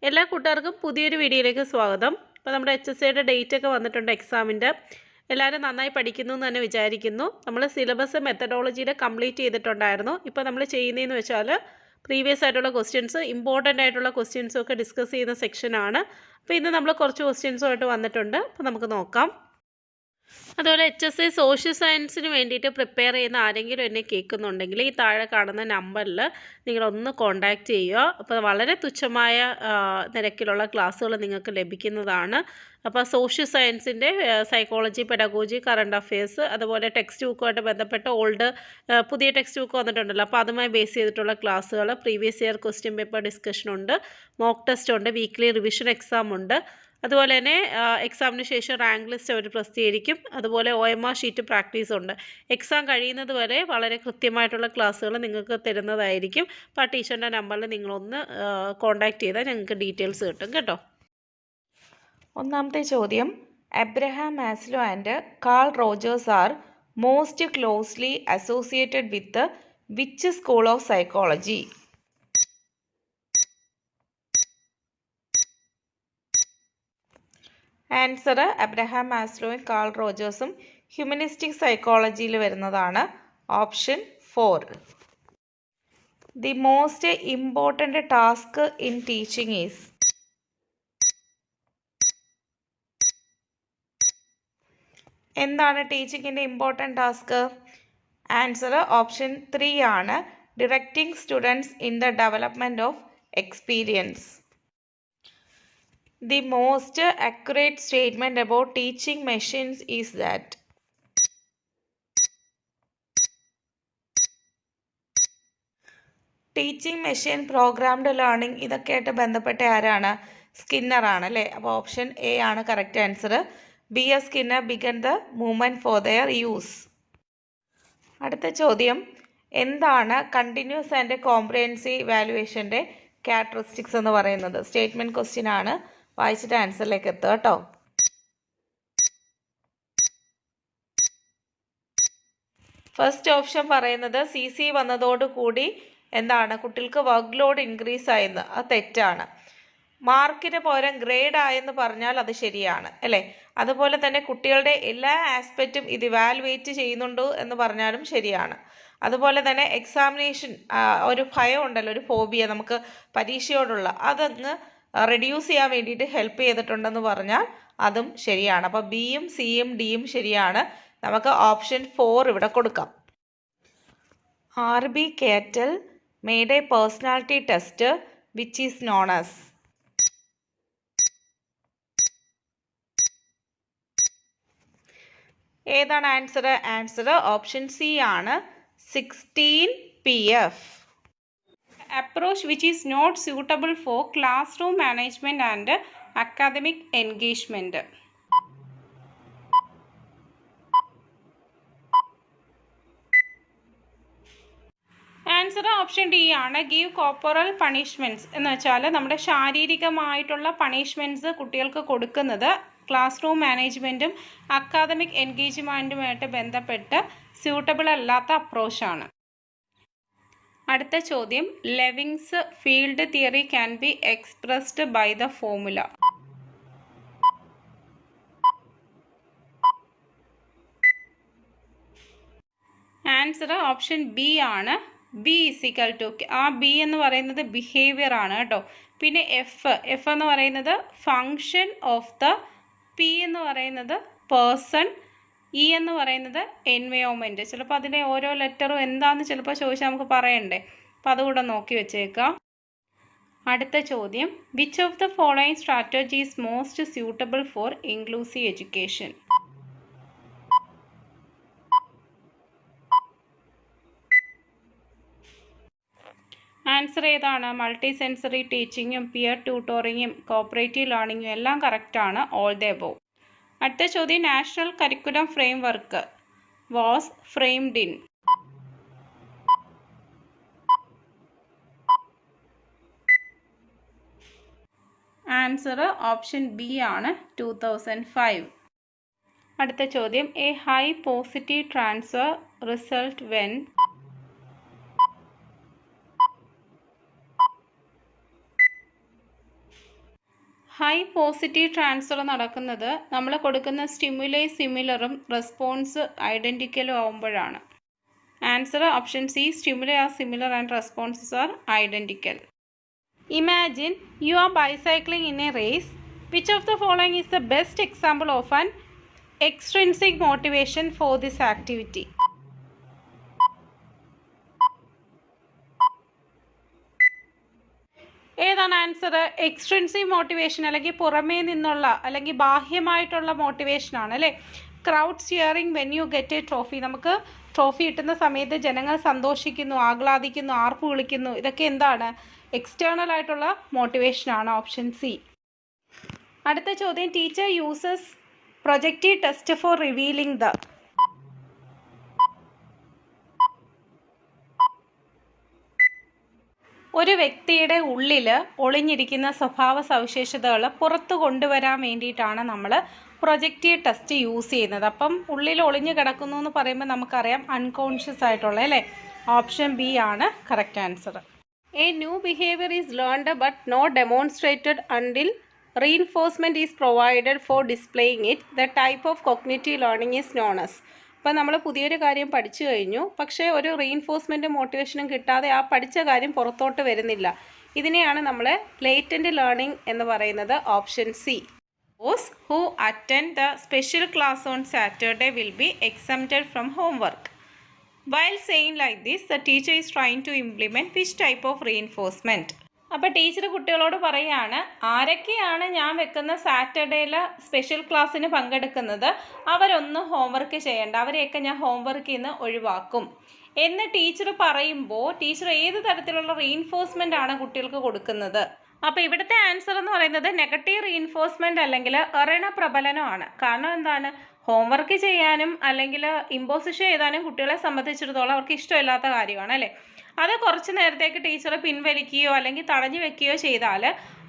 എല്ലാ കൂട്ടുകാർക്കും പുതിയൊരു വീഡിയോയിലേക്ക് സ്വാഗതം. അപ്പോൾ നമ്മുടെ HSCയുടെ ഡേറ്റ് ഒക്കെ വന്നിട്ടുണ്ട് എക്സാമിൻ്റെ. എല്ലാവരും നന്നായി പഠിക്കുന്നു എന്ന് തന്നെ വിചാരിക്കുന്നു. നമ്മൾ സിലബസ് മെത്തഡോളജിയുടെ കംപ്ലീറ്റ് ചെയ്തിട്ടുണ്ടായിരുന്നു. ഇപ്പോൾ നമ്മൾ ചെയ്യുന്നതെന്ന് വെച്ചാൽ പ്രീവിയസ് ആയിട്ടുള്ള ക്വസ്റ്റ്യൻസ്, ഇമ്പോർട്ടൻ്റ് ആയിട്ടുള്ള ക്വസ്റ്റ്യൻസും ഒക്കെ ഡിസ്കസ് ചെയ്യുന്ന സെക്ഷനാണ്. അപ്പോൾ ഇന്ന് നമ്മൾ കുറച്ച് ക്വസ്റ്റ്യൻസുമായിട്ട് വന്നിട്ടുണ്ട്. അപ്പോൾ നമുക്ക് നോക്കാം. അതുപോലെ HSC സോഷ്യൽ സയൻസിന് വേണ്ടിയിട്ട് പ്രിപ്പയർ ചെയ്യുന്ന ആരെങ്കിലും എന്നെ കേൾക്കുന്നുണ്ടെങ്കിൽ ഈ താഴെ കാണുന്ന നമ്പറിൽ നിങ്ങളൊന്ന് കോൺടാക്റ്റ് ചെയ്യുക. അപ്പോൾ വളരെ തുച്ഛമായ നിരക്കിലുള്ള ക്ലാസ്സുകൾ നിങ്ങൾക്ക് ലഭിക്കുന്നതാണ്. അപ്പോൾ സോഷ്യൽ സയൻസിൻ്റെ സൈക്കോളജി, പെഡഗോജി, കറണ്ട് അഫയേഴ്സ്, അതുപോലെ ടെക്സ്റ്റ് ബുക്കുമായിട്ട് ബന്ധപ്പെട്ട പുതിയ ടെക്സ്റ്റ് ബുക്ക് വന്നിട്ടുണ്ടല്ലോ, അപ്പോൾ അതുമായി ബേസ് ചെയ്തിട്ടുള്ള ക്ലാസ്സുകൾ, പ്രീവിയസ് ഇയർ ക്വസ്റ്റ്യൻ പേപ്പർ ഡിസ്കഷനുണ്ട്, മോക്ക് ടെസ്റ്റ് ഉണ്ട്, വീക്ക്ലി റിവിഷൻ എക്സാം ഉണ്ട്. അതുപോലെ തന്നെ എക്സാമിന് ശേഷം റാങ്ക് ലിസ്റ്റ് അവർ പ്രസിദ്ധീകരിക്കും. അതുപോലെ OMR ഷീറ്റ് പ്രാക്ടീസ് ഉണ്ട്. എക്സാം കഴിയുന്നത് വരെ വളരെ കൃത്യമായിട്ടുള്ള ക്ലാസ്സുകൾ നിങ്ങൾക്ക് തരുന്നതായിരിക്കും. അപ്പോൾ ആ ടീച്ചറിൻ്റെ നമ്പറിൽ നിങ്ങളൊന്ന് കോൺടാക്റ്റ് ചെയ്താൽ ഞങ്ങൾക്ക് ഡീറ്റെയിൽസ് കിട്ടും കേട്ടോ. ഒന്നാമത്തെ ചോദ്യം, Abraham Maslow and Carl Rogers are most closely associated with which school of psychology? Answer Abraham മാസ്ലോയും കാൾ റോജേഴ്സും ഹ്യൂമനിസ്റ്റിക് സൈക്കോളജിയിൽ വരുന്നതാണ്. Option 4. The most important task in teaching is? എന്താണ് ടീച്ചിങ്ങിൻ്റെ ഇമ്പോർട്ടൻ്റ് ടാസ്ക്? ആൻസർ ഓപ്ഷൻ 3 ആണ്. Directing students in the development of experience. The most accurate statement about teaching machines is that? Teaching machine, programmed learning, ഇതൊക്കെയായിട്ട് ബന്ധപ്പെട്ട ആരാണ്? Skinner ആണ് അല്ലേ? അപ്പോൾ option A ആണ് correct answer. B.S. Skinner began the movement for their use. അടുത്ത ചോദ്യം, എന്താണ് കണ്ടിന്യൂസ് ആൻഡ് കോംപ്രിഹെൻസീവ് ഇവാലുവേഷൻ്റെ ക്യാരക്ടറിസ്റ്റിക്സ് എന്ന് പറയുന്നത്? സ്റ്റേറ്റ്മെൻറ്റ് ക്വസ്റ്റ്യൻ ആണ്. വായിച്ചിട്ട് ആൻസറിലേക്ക് എത്തുക കേട്ടോ. ഫസ്റ്റ് ഓപ്ഷൻ പറയുന്നത് CC വന്നതോടുകൂടി എന്താണ്, കുട്ടികൾക്ക് വർക്ക് ലോഡ് ഇൻക്രീസ് ആയെന്ന്. അത് തെറ്റാണ്. മാർക്കിന് പകരം ഗ്രേഡ് ആയെന്ന് പറഞ്ഞാൽ അത് ശരിയാണ് അല്ലേ? അതുപോലെ തന്നെ കുട്ടികളുടെ എല്ലാ ആസ്പെക്റ്റും ഇത് ഇവാലുവേറ്റ് ചെയ്യുന്നുണ്ട് എന്ന് പറഞ്ഞാലും ശരിയാണ്. അതുപോലെ തന്നെ എക്സാമിനേഷൻ ഒരു ഭയം ഉണ്ടല്ലോ, ഒരു ഫോബിയ നമുക്ക് പരീക്ഷയോടുള്ള, അതങ്ങ് റെഡ്യൂസ് ചെയ്യാൻ വേണ്ടിയിട്ട് ഹെൽപ്പ് ചെയ്തിട്ടുണ്ടെന്ന് പറഞ്ഞാൽ അതും ശരിയാണ്. അപ്പോൾ Bയും Cയും Dയും ശരിയാണ്. നമുക്ക് ഓപ്ഷൻ 4 ഇവിടെ കൊടുക്കാം. RB കേറ്റൽ made A personality test which is known as? ഏതാണ് ആൻസർ? ആൻസർ ഓപ്ഷൻ C ആണ്, 16 PF. Approach which is not suitable for classroom management and academic engagement. Answer option D ആണ്. ഗീവ് കോർപ്പറൽ പണിഷ്മെൻറ്റ്സ് എന്ന് വെച്ചാൽ നമ്മുടെ ശാരീരികമായിട്ടുള്ള punishments കുട്ടികൾക്ക് കൊടുക്കുന്നത് class room മാനേജ്മെൻറ്റും അക്കാദമിക് എൻഗേജ്മെൻറ്റുമായിട്ട് ബന്ധപ്പെട്ട് സ്യൂട്ടബിൾ അല്ലാത്ത അപ്രോച്ചാണ്. അടുത്ത ചോദ്യം, Lewin's field theory can be expressed by the formula? Answer option B ആണ്. B ഈസിക്കൽ ടു, ആ B എന്ന് പറയുന്നത് ബിഹേവിയർ ആണ് കേട്ടോ. പിന്നെ F എന്ന് പറയുന്നത് ഫങ്ഷൻ ഓഫ് ദ, P എന്ന് പറയുന്നത് പേഴ്സൺ, E എന്ന് പറയുന്നത് എൻവയോൺമെൻറ്റ്. ചിലപ്പോൾ അതിൻ്റെ ഓരോ ലെറ്ററും എന്താണെന്ന് ചിലപ്പോൾ ചോദിച്ചാൽ നമുക്ക് പറയണ്ടേ, അപ്പോൾ അതുകൂടെ നോക്കി വെച്ചേക്കാം. അടുത്ത ചോദ്യം, which of the following strategy is most suitable for inclusive education? Answer ഏതാണ്? മൾട്ടി സെൻസറി ടീച്ചിങ്ങും പിയർ ട്യൂട്ടോറിങ്ങും കോപ്പറേറ്റീവ് ലേണിങ്ങും എല്ലാം കറക്റ്റാണ്. All the above. അടുത്ത ചോദ്യം, national curriculum framework was framed in? Answer option B ആണ്, 2005. അടുത്ത ചോദ്യം, a high positive transfer result when? High positive transfer നടക്കുന്നത് നമ്മൾ കൊടുക്കുന്ന സ്റ്റിമുലൈ സിമിലറും റെസ്പോൺസ് ഐഡൻറ്റിക്കലും ആവുമ്പോഴാണ്. Answer option C, stimuli are similar and responses are identical. Imagine you are bicycling in a race. Which of the following is the best example of an extrinsic motivation for this activity? ഏതാണ് answer? Extrinsic motivation അല്ലെങ്കിൽ പുറമേ നിന്നുള്ള അല്ലെങ്കിൽ ബാഹ്യമായിട്ടുള്ള മോട്ടിവേഷനാണ് അല്ലേ. Crowd cheering when you get a trophy. നമുക്ക് trophy കിട്ടുന്ന സമയത്ത് ജനങ്ങൾ സന്തോഷിക്കുന്നു, ആഹ്ലാദിക്കുന്നു, ആർപ്പ് വിളിക്കുന്നു. ഇതൊക്കെ എന്താണ്? എക്സ്റ്റേണൽ ആയിട്ടുള്ള മോട്ടിവേഷനാണ്. Option C. അടുത്ത ചോദ്യം, teacher uses projective test for revealing the. ഒരു വ്യക്തിയുടെ ഉള്ളിൽ ഒളിഞ്ഞിരിക്കുന്ന സ്വഭാവ സവിശേഷതകൾ പുറത്തു കൊണ്ടുവരാൻ വേണ്ടിയിട്ടാണ് നമ്മൾ പ്രൊജക്റ്റീവ് ടെസ്റ്റ് യൂസ് ചെയ്യുന്നത്. അപ്പം ഉള്ളിൽ ഒളിഞ്ഞു കിടക്കുന്നു എന്ന് പറയുമ്പോൾ നമുക്കറിയാം അൺകോൺഷ്യസ് ആയിട്ടുള്ള അല്ലേ. ഓപ്ഷൻ ബി ആണ് correct answer. A new behaviour is learned but not demonstrated until reinforcement is provided for displaying it. The type of cognitive learning is known as. അപ്പോൾ നമ്മൾ പുതിയൊരു കാര്യം പഠിച്ചു കഴിഞ്ഞു, പക്ഷേ ഒരു റീഇൻഫോഴ്സ്മെൻറ്റും മോട്ടിവേഷനും കിട്ടാതെ ആ പഠിച്ച കാര്യം പുറത്തോട്ട് വരുന്നില്ല. ഇതിനെയാണ് നമ്മൾ ലേറ്റൻറ്റ് ലേണിംഗ് എന്ന് പറയുന്നത്. Option C. Those who attend the special class on Saturday will be exempted from homework. While saying like this, the teacher is trying to implement which type of reinforcement? അപ്പോൾ teacher കുട്ടികളോട് പറയുകയാണ്, ആരൊക്കെയാണ് ഞാൻ വെക്കുന്ന സാറ്റർഡേയിൽ special ക്ലാസ്സിന് പങ്കെടുക്കുന്നത് അവരൊന്നും homework ചെയ്യേണ്ട, അവരെയൊക്കെ ഞാൻ ഹോംവർക്കിൽ നിന്ന് ഒഴിവാക്കും എന്ന് ടീച്ചർ പറയുമ്പോൾ ടീച്ചർ ഏത് തരത്തിലുള്ള റീഇൻഫോഴ്സ്മെൻ്റ് ആണ് കുട്ടികൾക്ക് കൊടുക്കുന്നത്? അപ്പോൾ ഇവിടുത്തെ ആൻസർ എന്ന് പറയുന്നത് നെഗറ്റീവ് റീഇൻഫോഴ്സ്മെൻറ്റ് അല്ലെങ്കിൽ എറിണ പ്രബലനമാണ്. കാരണം എന്താണ്? ഹോംവർക്ക് ചെയ്യാനും അല്ലെങ്കിൽ ഇമ്പോസിഷൻ ചെയ്താനും കുട്ടികളെ സംബന്ധിച്ചിടത്തോളം അവർക്ക് ഇഷ്ടമില്ലാത്ത കാര്യമാണ് അല്ലേ. അത് കുറച്ച് നേരത്തേക്ക് ടീച്ചർ പിൻവലിക്കുകയോ അല്ലെങ്കിൽ തടഞ്ഞു വെക്കുകയോ ചെയ്താൽ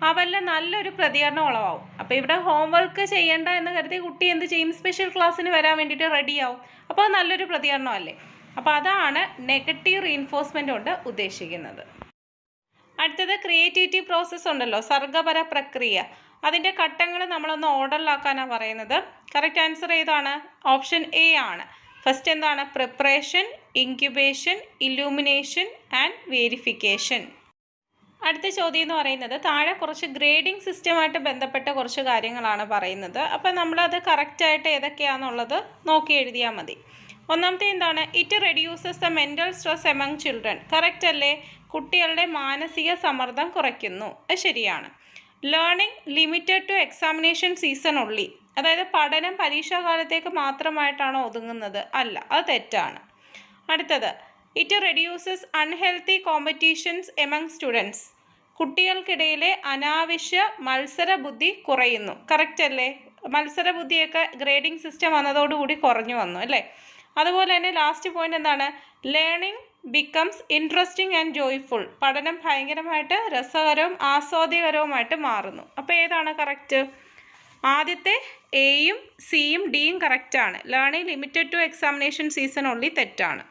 അവരിൽ നല്ലൊരു പ്രതികരണം ഉളവാകും. അപ്പോൾ ഇവിടെ ഹോംവർക്ക് ചെയ്യേണ്ട എന്ന് കരുതി കുട്ടി എന്ത് ചെയ്യും? സ്പെഷ്യൽ ക്ലാസ്സിന് വരാൻ വേണ്ടിയിട്ട് റെഡിയാവും. അപ്പോൾ അത് നല്ലൊരു പ്രതികരണം അല്ലേ. അപ്പോൾ അതാണ് നെഗറ്റീവ് റീഇൻഫോഴ്സ്മെൻറ്റ് കൊണ്ട് ഉദ്ദേശിക്കുന്നത്. അടുത്തത് ക്രിയേറ്റിവിറ്റി പ്രോസസ്സ് ഉണ്ടല്ലോ, സർഗപര പ്രക്രിയ. അതിൻ്റെ ഘട്ടങ്ങൾ നമ്മളൊന്ന് ഓർഡറിലാക്കാനാണ് പറയുന്നത്. കറക്റ്റ് ആൻസർ ഏതാണ്? ഓപ്ഷൻ എ ആണ്. ഫസ്റ്റ് എന്താണ്? Preparation, incubation, illumination and verification. അടുത്ത ചോദ്യം എന്ന് പറയുന്നത് താഴെ കുറച്ച് ഗ്രേഡിംഗ് സിസ്റ്റമായിട്ട് ബന്ധപ്പെട്ട കുറച്ച് കാര്യങ്ങളാണ് പറയുന്നത്. അപ്പം നമ്മളത് കറക്റ്റായിട്ട് ഏതൊക്കെയാണെന്നുള്ളത് നോക്കി എഴുതിയാൽ മതി. ഒന്നാമത്തെ എന്താണ്? It reduces the mental stress among children. Correct അല്ലേ? കുട്ടികളുടെ മാനസിക സമ്മർദ്ദം കുറയ്ക്കുന്നു. അത് ശരിയാണ്. Learning limited to examination season ഉള്ളി. അതായത് പഠനം പരീക്ഷാകാലത്തേക്ക് മാത്രമായിട്ടാണോ ഒതുങ്ങുന്നത്? അല്ല, അത് തെറ്റാണ്. അടുത്തത്, it reduces unhealthy competitions among students. കുട്ടികൾക്കിടയിലെ അനാവശ്യ മത്സരബുദ്ധി കുറയുന്നു. കറക്റ്റ് അല്ലേ? മത്സരബുദ്ധിയൊക്കെ ഗ്രേഡിംഗ് സിസ്റ്റം വന്നതോടുകൂടി കുറഞ്ഞു വന്നു അല്ലേ. അതുപോലെ തന്നെ ലാസ്റ്റ് പോയിന്റ് എന്താണ്? Learning becomes interesting and joyful. പഠനം ഭയങ്കരമായിട്ട് രസകരവും ആസ്വാദ്യകരവുമായിട്ട് മാറുന്നു. അപ്പോൾ ഏതാണ് കറക്റ്റ്? ആദ്യത്തെ എയും സിയും ഡിയും കറക്റ്റാണ്. Learning limited to examination season ഉള്ളി തെറ്റാണ്.